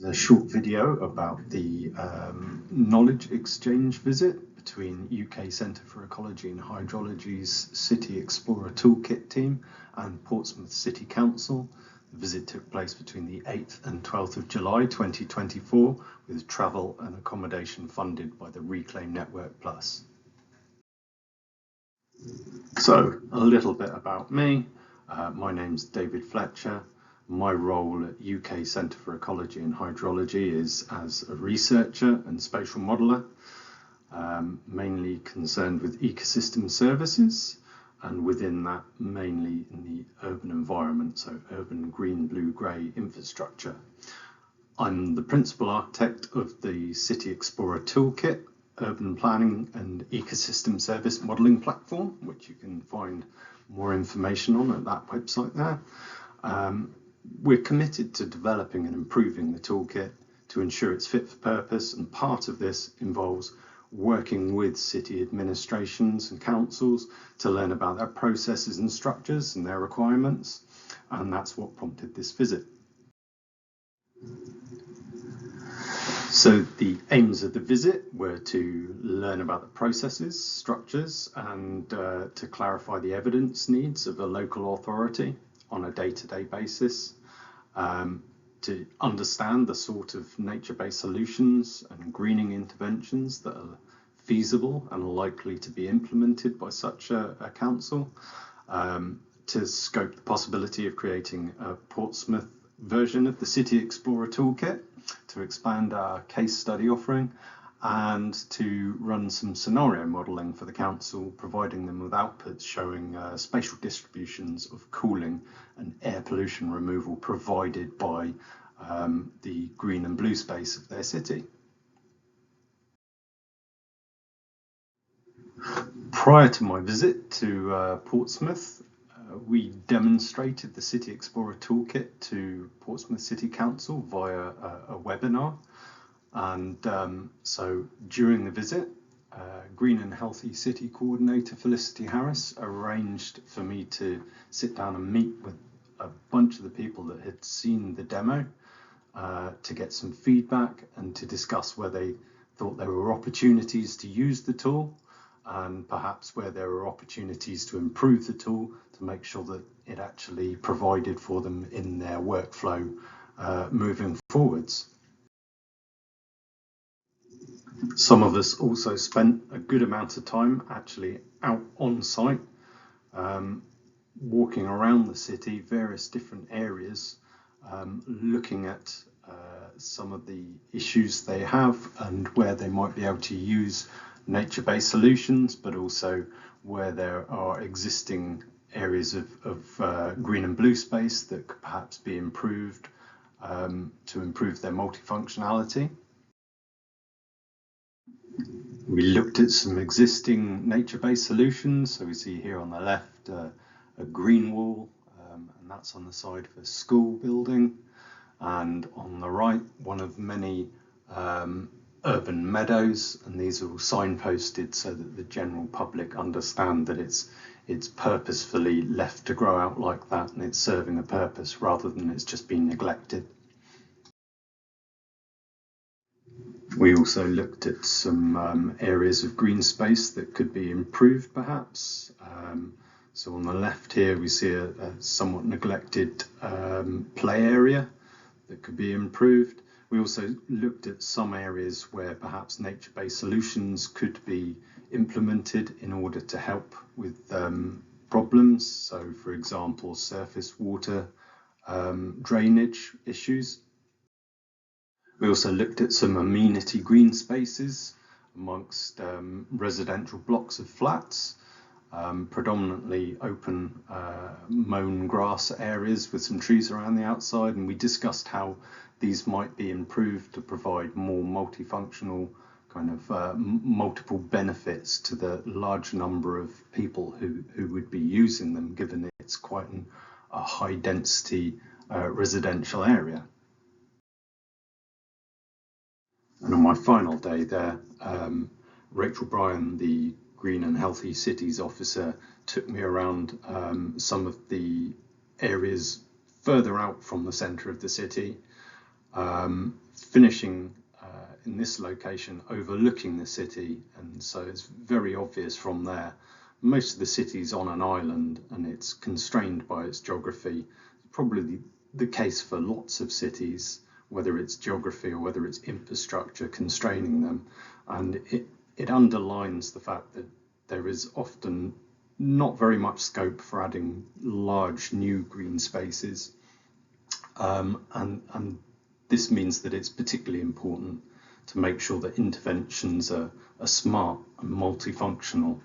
A short video about the knowledge exchange visit between UK Centre for Ecology and Hydrology's City Explorer Toolkit team and Portsmouth City Council. The visit took place between the 8th and 12th of July 2024 with travel and accommodation funded by the Reclaim Network Plus. So, a little bit about me. My name's David Fletcher. My role at UK Centre for Ecology and Hydrology is as a researcher and spatial modeller, mainly concerned with ecosystem services, and within that mainly in the urban environment, so urban green, blue, grey infrastructure. I'm the principal architect of the City Explorer Toolkit, urban planning and ecosystem service modelling platform, which you can find more information on at that website there. We're committed to developing and improving the toolkit to ensure it's fit for purpose, and part of this involves working with city administrations and councils to learn about their processes and structures and their requirements, and that's what prompted this visit. So the aims of the visit were to learn about the processes, structures, and to clarify the evidence needs of a local authority on a day-to-day basis, to understand the sort of nature-based solutions and greening interventions that are feasible and likely to be implemented by such a council, to scope the possibility of creating a Portsmouth version of the City Explorer Toolkit, to expand our case study offering, and to run some scenario modelling for the council, providing them with outputs showing spatial distributions of cooling and air pollution removal provided by the green and blue space of their city. Prior to my visit to Portsmouth, we demonstrated the City Explorer Toolkit to Portsmouth City Council via a webinar. And so during the visit, Green and Healthy City Coordinator Felicity Harris arranged for me to sit down and meet with a bunch of the people that had seen the demo to get some feedback and to discuss where they thought there were opportunities to use the tool, and perhaps where there were opportunities to improve the tool to make sure that it actually provided for them in their workflow moving forwards. Some of us also spent a good amount of time actually out on site, walking around the city, various different areas, looking at some of the issues they have and where they might be able to use nature-based solutions, but also where there are existing areas of green and blue space that could perhaps be improved to improve their multifunctionality. We looked at some existing nature-based solutions. So we see here on the left a green wall, and that's on the side of a school building. And on the right, one of many urban meadows, and these are all signposted so that the general public understand that it's purposefully left to grow out like that, and it's serving a purpose rather than it's just been neglected. We also looked at some areas of green space that could be improved perhaps. So on the left here we see a somewhat neglected play area that could be improved. We also looked at some areas where perhaps nature-based solutions could be implemented in order to help with problems. So for example, surface water drainage issues. We also looked at some amenity green spaces amongst residential blocks of flats, predominantly open mown grass areas with some trees around the outside, and we discussed how these might be improved to provide more multifunctional kind of multiple benefits to the large number of people who would be using them, given it's quite a high density residential area. And on my final day there, Rachel Bryan, the Green and Healthy Cities officer, took me around some of the areas further out from the centre of the city, finishing in this location overlooking the city, and so it's very obvious from there. Most of the city's on an island and it's constrained by its geography. Probably the case for lots of cities, whether it's geography or whether it's infrastructure constraining them. And it underlines the fact that there is often not very much scope for adding large new green spaces. And this means that it's particularly important to make sure that interventions are smart and multifunctional.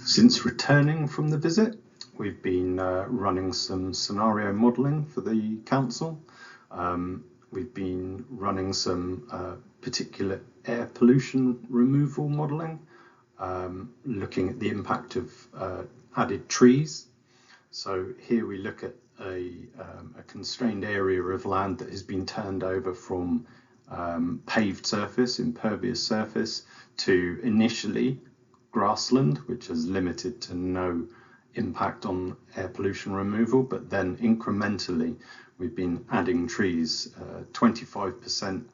Since returning from the visit, we've been running some scenario modelling for the council. We've been running some particulate air pollution removal modelling, looking at the impact of added trees. So here we look at a constrained area of land that has been turned over from paved surface, impervious surface, to initially grassland, which has limited to no impact on air pollution removal, but then incrementally we've been adding trees, 25%,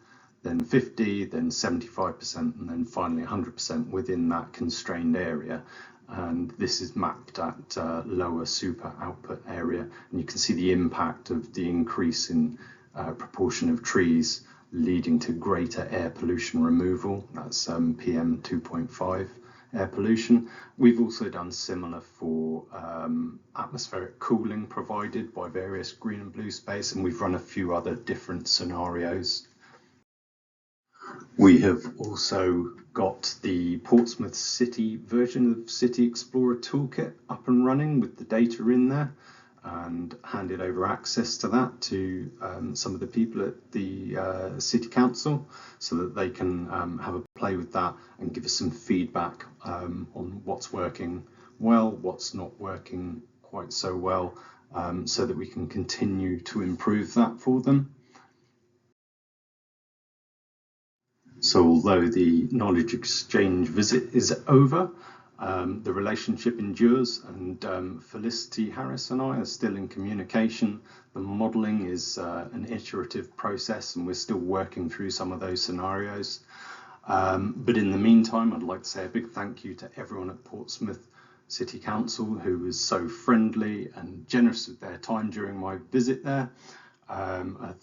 then 50%, then 75%, and then finally 100% within that constrained area. And this is mapped at lower super output area, and you can see the impact of the increase in proportion of trees leading to greater air pollution removal. That's PM 2.5 air pollution. We've also done similar for atmospheric cooling provided by various green and blue space, and we've run a few other different scenarios. We have also got the Portsmouth City version of City Explorer Toolkit up and running with the data in there, and handed over access to that to some of the people at the City Council so that they can have a play with that and give us some feedback on what's working well, what's not working quite so well, so that we can continue to improve that for them. So although the knowledge exchange visit is over, the relationship endures, and Felicity Harris and I are still in communication. The modelling is an iterative process, and we're still working through some of those scenarios. But in the meantime, I'd like to say a big thank you to everyone at Portsmouth City Council who was so friendly and generous with their time during my visit there.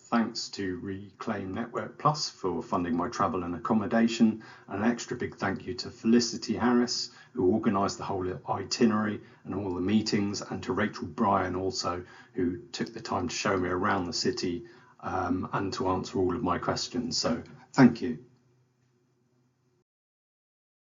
Thanks to Reclaim Network Plus for funding my travel and accommodation, and an extra big thank you to Felicity Harris, who organised the whole itinerary and all the meetings, and to Rachel Bryan also, who took the time to show me around the city and to answer all of my questions. So thank you.